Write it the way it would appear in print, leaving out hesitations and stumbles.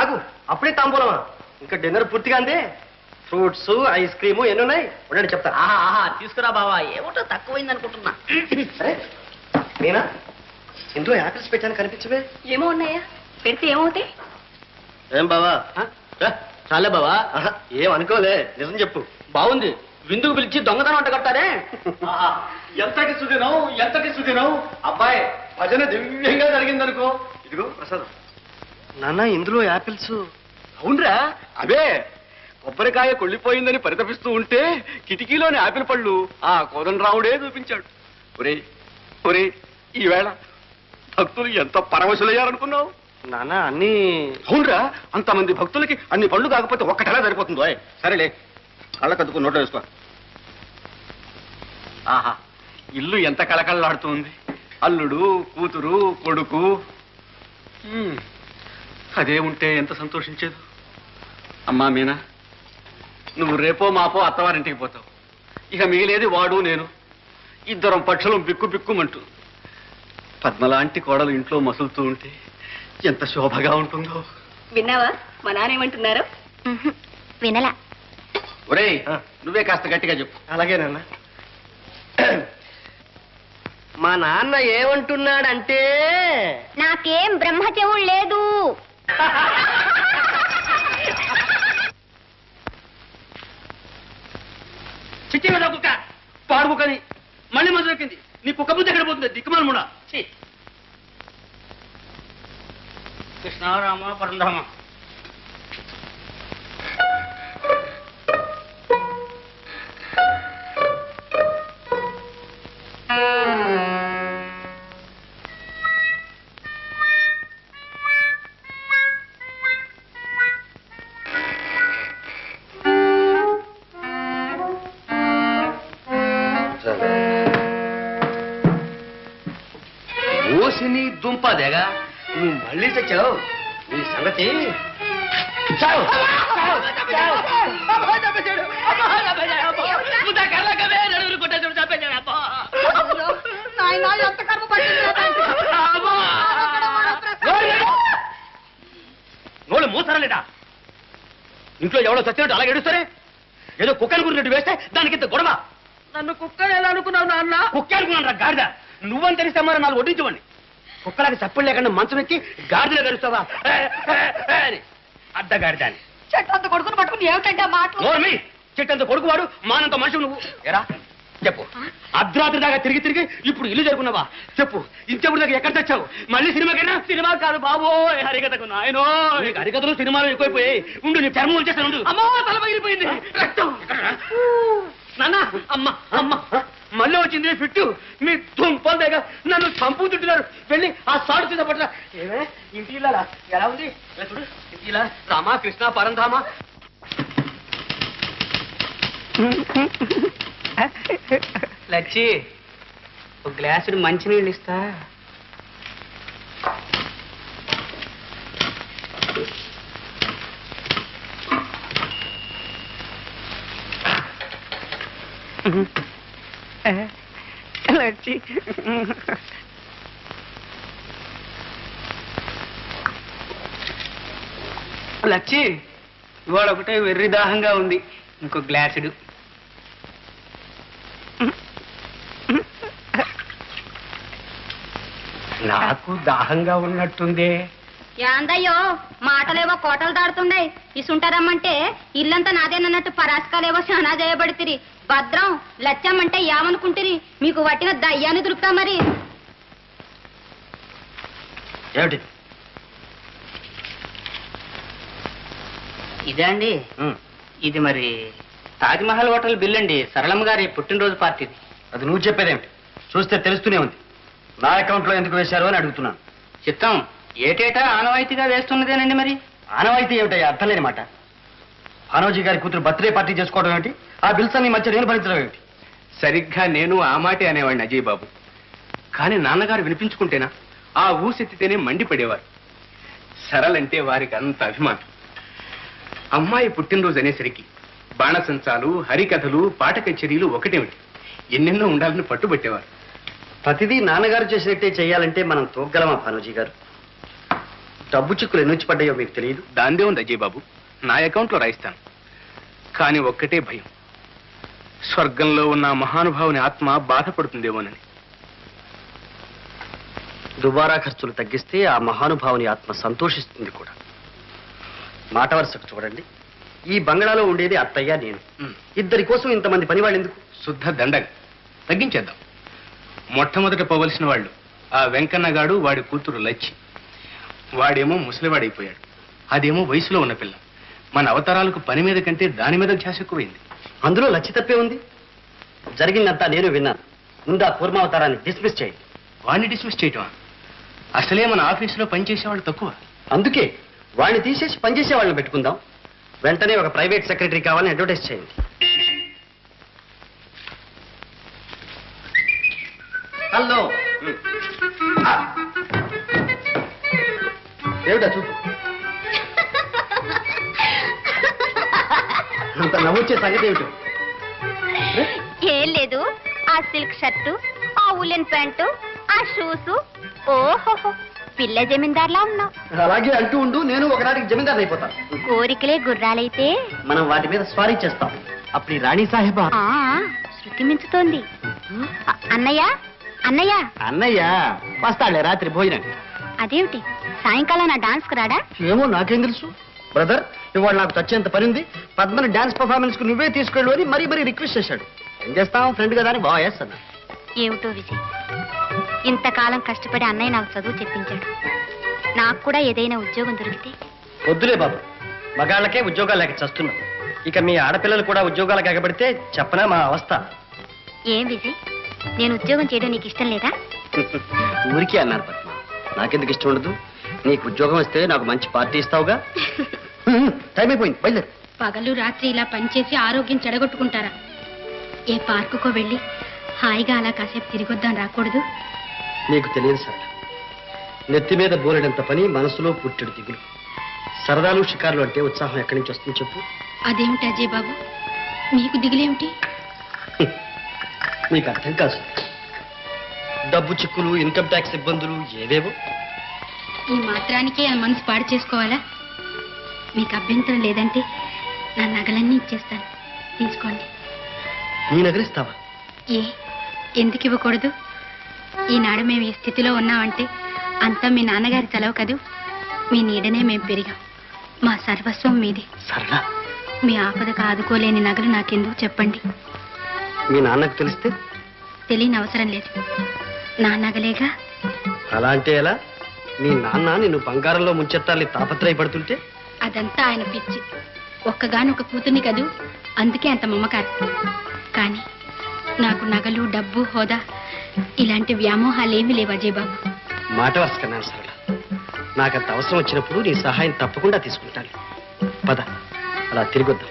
ఆగు, అప్పుడే తాంబూలమా? ఇంకా డిన్నర్ పూర్తిగా అందే. ఫ్రూట్స్, ఐస్ క్రీము ఎన్ని ఉన్నాయి ఉండండి చెప్తా. తీసుకురా బావా, ఏమిటో తక్కువైంది అనుకుంటున్నా. సరే నేనా ఇంట్లో యాపిల్స్ పెట్టాను, కనిపించవే? ఏమో ఉన్నాయా, పెడితే ఏమవుతాయి? ఏం బావా? చాలే బావా. ఏం అనుకోలే, నిజం చెప్పు. బాగుంది. విందుకు పిలిచి దొంగతనం అంట కట్టారే. ఎంతకి సుదినం, ఎంతకి సుదినం. అబ్బాయి భజన దివ్యంగా జరిగిందనుకో. ఇదిగో ప్రసాదం. నాన్న ఇందులో యాపిల్స్. అవునరా, అవే కొబ్బరికాయ కొళ్ళిపోయిందని పరితపిస్తూ ఉంటే కిటికీలోని యాపిల్ పళ్ళు ఆ కోదండరాముడే చూపించాడు. ఒరే ఒరే, ఈవేళ భక్తులు ఎంత పరవశులయ్యారనుకున్నావు? నాన్న అన్ని. అవునరా, అంతమంది భక్తులకి అన్ని పళ్ళు కాకపోతే ఒక్కటలా సరిపోతుందో. సరేలే, కళ్ళకద్దుకు నోట్లో వేసుకో. ఆహా, ఇల్లు ఎంత కళకళలాడుతుంది. అల్లుడు, కూతురు, కొడుకు. అదే ఉంటే ఎంత సంతోషించేది. అమ్మా మీనా, నువ్వు రేపో మాపో అత్తవారింటికి పోతావు. ఇక మిగిలేది వాడు నేను. ఇద్దరం పక్షులం బిక్కు బిక్కుమంటూ. పద్మలాంటి కోడలు ఇంట్లో మసులుతూ ఉంటే ఎంత శోభగా ఉంటుందో. విన్నావా మా నాన్న ఏమంటున్నారు? వినలా. ఒరేయ్, నువ్వే కాస్త గట్టిగా చెప్పు. అలాగే నాన్న. మా నాన్న ఏమంటున్నాడంటే, నాకేం బ్రహ్మచెవుడు లేదు. చిచ్చి మీద కుక్క, పాడు కుక్కని మళ్ళీ మందు దొరికింది. నీ కుక్క బుద్ధి ఎక్కడ పోతుంది? దిక్కుమాల ముడా. కృష్ణారామ పరంధామ. ఓసిని దుంపదేగా, నువ్వు మళ్ళీ తెచ్చావు. నీ సంగతి నోళ్ళు మూసారలేదా? ఇంట్లో ఎవరో చచ్చినట్టు అలా ఏడుస్తారే? ఏదో కుక్కని గురినట్టు వేస్తే దానికి ఇంత గొడవ. నన్ను కుక్కని ఎలా అనుకున్నావు నాన్న? కుక్క అనుకున్నాను రా గాడిద. నువ్వని తెలిస్తే మరి నాలుగు వడ్డించవండి. కుక్కలాగా చప్పుడు లేకుండా మంచం ఎక్కి గాడిదలో గడుస్తావా? అడ్డగాడిదాన్ని. చెట్టంత కొడుకుని పట్టుకుని ఏమిటంటే మాటలు? చెట్టంత కొడుకు వాడు, మానంత మనిషి నువ్వు. ఎరా చెప్పు, అర్ధరాత్రి దాకా తిరిగి తిరిగి ఇప్పుడు ఇల్లు జరుపుకున్నావా? చెప్పు, ఇంచెప్పుడు దాకా ఎక్కడ తెచ్చావు? మళ్ళీ సినిమాకైనా? సినిమా కాదు బాబో, హరికథకు. నాయనో, హరికథలు సినిమాలు ఎక్కువైపోయాయి. ఉండు, నీ చర్మం వచ్చేస్తాను. అమ్మో, తల పగిలిపోయింది, రక్తం. నాన్న, అమ్మ అమ్మ, మళ్ళీ వచ్చింది ఫిట్టు. మీ దుంపలు దగ్గర నన్ను చంపుతుంటున్నారు. వెళ్ళి ఆ సాడు తీస పట్ల. ఏమే ఇంటి ఇల్లా ఎలా ఉంది? చూడు, ఇంటి ఇలా రామ కృష్ణ పరంధామ. లచ్చి, ఒక గ్లాసుడు మంచినీళ్ళు ఇస్తా. లచ్చి, లచ్చి, ఇవాళ ఒకటే వెర్రి దాహంగా ఉంది. ఇంకో గ్లాసుడు. నాకు దాహంగా ఉన్నట్టుందే. యాందయ్యో, మాటలేవో కోటలు దాడుతుండే. ఇసుంటారమ్మంటే ఇల్లంతా నాదేనన్నట్టు పరాస్కాలేవో చాలా చేయబడితిరి. భద్రం లచ్చమ్మంటే ఏమనుకుంటురి? మీకు వట్టిన దయ్యాన్ని దొరుకుతా మరి. ఏమిటి ఇదే అండి? ఇది మరి తాజ్మహల్ హోటల్ బిల్ అండి, సరళమ్మ గారి పుట్టినరోజు పార్టీది. అది నువ్వు చెప్పేదేమిటి? చూస్తే తెలుస్తూనే ఉంది. నా అకౌంట్లో ఎందుకు వేశారు అని అడుగుతున్నాను. చిత్తం ఏటేటా ఆనవాయితీగా వేస్తున్నదేనండి. మరి ఆనవాయితీ ఏమిటయ్యా? అర్థం లేని మాట. భానోజీ గారి కూతురు బర్త్డే పార్టీ చేసుకోవడం ఏమిటి? ఆ బిల్స్ అన్ని మధ్య నేను భరించడం ఏమిటి? సరిగ్గా నేను ఆ మాటే అనేవాడిని అజయ్ బాబు. కానీ నాన్నగారు వినిపించుకుంటేనా ఆ ఊసెత్తితేనే మండిపడేవారు. సరళంటే వారికి అంత అభిమానం. అమ్మాయి పుట్టినరోజు అనేసరికి బాణసంచాలు, హరికథలు, పాట కచేరీలు ఒకటేమిటి ఎన్నెన్నో ఉండాలని పట్టుబట్టేవారు. ప్రతిదీ నాన్నగారు చేసినట్టే చేయాలంటే మనం తోగ్గలమా భానోజీ గారు? డబ్బు చిక్కులు ఎన్ని నుంచి పడ్డాయో మీకు తెలియదు. దాందే ఉంది అజయ్ బాబు, నా అకౌంట్లో రాయిస్తాను. కానీ ఒక్కటే భయం, స్వర్గంలో ఉన్న మహానుభావుని ఆత్మ బాధపడుతుందేమోనని. దుబారా ఖర్చులు తగ్గిస్తే ఆ మహానుభావుని ఆత్మ సంతోషిస్తుంది కూడా. మాట వరుసకు చూడండి, ఈ బంగళాలో ఉండేది అత్తయ్య నేను. ఇద్దరి కోసం ఇంతమంది పని వాళ్ళు ఎందుకు? శుద్ధ దండగ, తగ్గించేద్దాం. మొట్టమొదట పోవలసిన వాళ్ళు ఆ వెంకన్నగాడు, వాడి కూతురు లచ్చి. వాడేమో ముసలివాడైపోయాడు, అదేమో వయసులో ఉన్న పిల్ల. మన అవతారాలకు పని మీద కంటే దాని మీద ధ్యాస ఎక్కువైంది. అందులో లచ్చి తప్పే ఉంది. జరిగిందంతా నేను విన్నాను. ముందు ఆ కూర్మావతారాన్ని డిస్మిస్ చేయండి. వాడిని డిస్మిస్ చేయటమా? అసలే మన ఆఫీసులో పనిచేసేవాళ్ళు తక్కువ. అందుకే వాడిని తీసేసి పనిచేసే వాళ్ళని పెట్టుకుందాం. వెంటనే ఒక ప్రైవేట్ సెక్రటరీ కావాలని అడ్వర్టైజ్ చేయండి. హలో, ఏమిటా చూపు? అంత నవ్వొచ్చే సంగతి ఏమిటో? ఏం లేదు, ఆ సిల్క్ షర్టు, ఆ ఉలెన్ ప్యాంటు, ఆ షూస్. ఓహోహో, పిల్ల జమీందార్లా ఉన్నావు. అలాగే అంటూ ఉండు, నేను ఒకనాటికి జమీందార్ అయిపోతాను. కోరికలే గుర్రాలైతే మనం వాటి మీద స్వారీ చేస్తాం. అప్పుడు రాణి సాహెబా. శృతి మించుతోంది. అన్నయ్య అన్నయ్య అన్నయ్య వస్తాడులే రాత్రి భోజనం. అదేమిటి సాయంకాలం నా డాన్స్ కు రాడా? ఏమో నాకేం తెలుసు బ్రదర్. ఇవాళ నాకు చచ్చేంత పనింది. పద్మని డాన్స్ పర్ఫార్మెన్స్ కు నువ్వే తీసుకెళ్ళు అని మరీ రిక్వెస్ట్ చేశాడు. ఏం చేస్తాం, ఫ్రెండ్ కదా అని బాగా చేస్తాను. ఏమిటో విజయ్, ఇంతకాలం కష్టపడి అన్నయ్య నాకు చదువు చెప్పించాడు. నాకు కూడా ఏదైనా ఉద్యోగం దొరికితే. వద్దులే బాబు, మగాళ్ళకే ఉద్యోగాలు లేక చస్తున్నాం. ఇక మీ ఆడపిల్లలు కూడా ఉద్యోగాలకు ఎగబడితే చెప్పనా మా అవస్థ. ఏం విజయ్, నేను ఉద్యోగం చేయడం నీకు ఇష్టం లేదా? ఊరికే అన్నారు పద్మ, నాకెందుకు ఇష్టం ఉండదు. నీకు ఉద్యోగం వస్తే నాకు మంచి పార్టీ ఇస్తావుగా. టైం అయిపోయింది, బయలుదేరు. పగలు రాత్రి ఇలా పనిచేసి ఆరోగ్యం చెడగొట్టుకుంటారా? ఏ పార్కుకో వెళ్ళి హాయిగా అలా కాసేపు తిరిగొద్దాం రాకూడదు? నీకు తెలియదు సార్, నెత్తి మీద బోలెడంత పని, మనసులో పుట్టెడు దిగులు. సరదాలు షికారులు అంటే ఉత్సాహం ఎక్కడి నుంచి వస్తుంది చెప్పు? అదేమిటి అజయ్ బాబు, నీకు దిగులేమిటి? నీకు అర్థం కాదు. డబ్బు చిక్కులు, ఇన్కమ్ ట్యాక్స్ ఇబ్బందులు ఏవేవో. ఈ మాత్రానికే ఆ మనసు పాడు చేసుకోవాలా? మీకు అభ్యంతరం లేదంటే నా నగలన్నీ ఇచ్చేస్తాను, తీసుకోండి. నీ నగలిస్తావా? ఎందుకు ఇవ్వకూడదు? ఈనాడు మేము ఈ స్థితిలో ఉన్నామంటే అంతా మీ నాన్నగారి చలవ కదూ. మీ నీడనే మేము పెరిగాం. మా సర్వస్వం మీది. సరళ, మీ ఆపదకు ఆదుకోలేని నగలు నాకెందుకు చెప్పండి? మీ నాన్నకు తెలిస్తే? తెలియని అవసరం లేదు, నా నగలేగా. అలా అంటే ఎలా? మీ నాన్న నిన్ను బంగారంలో ముంచెత్తాలని తాపత్రయపడుతుంటే? అదంతా ఆయన పిచ్చి. ఒక్కగానొక కూతుర్ని కదూ, అందుకే అంత మమకారం. కానీ నాకు నగలు, డబ్బు, హోదా ఇలాంటి వ్యామోహాలేమీ లేవు అజయ్ బాబు. మాట వరుసకన్నాను సరళ. నాకంత అవసరం వచ్చినప్పుడు నీ సహాయం తప్పకుండా తీసుకుంటాను. పద, అలా తిరిగొద్దాం.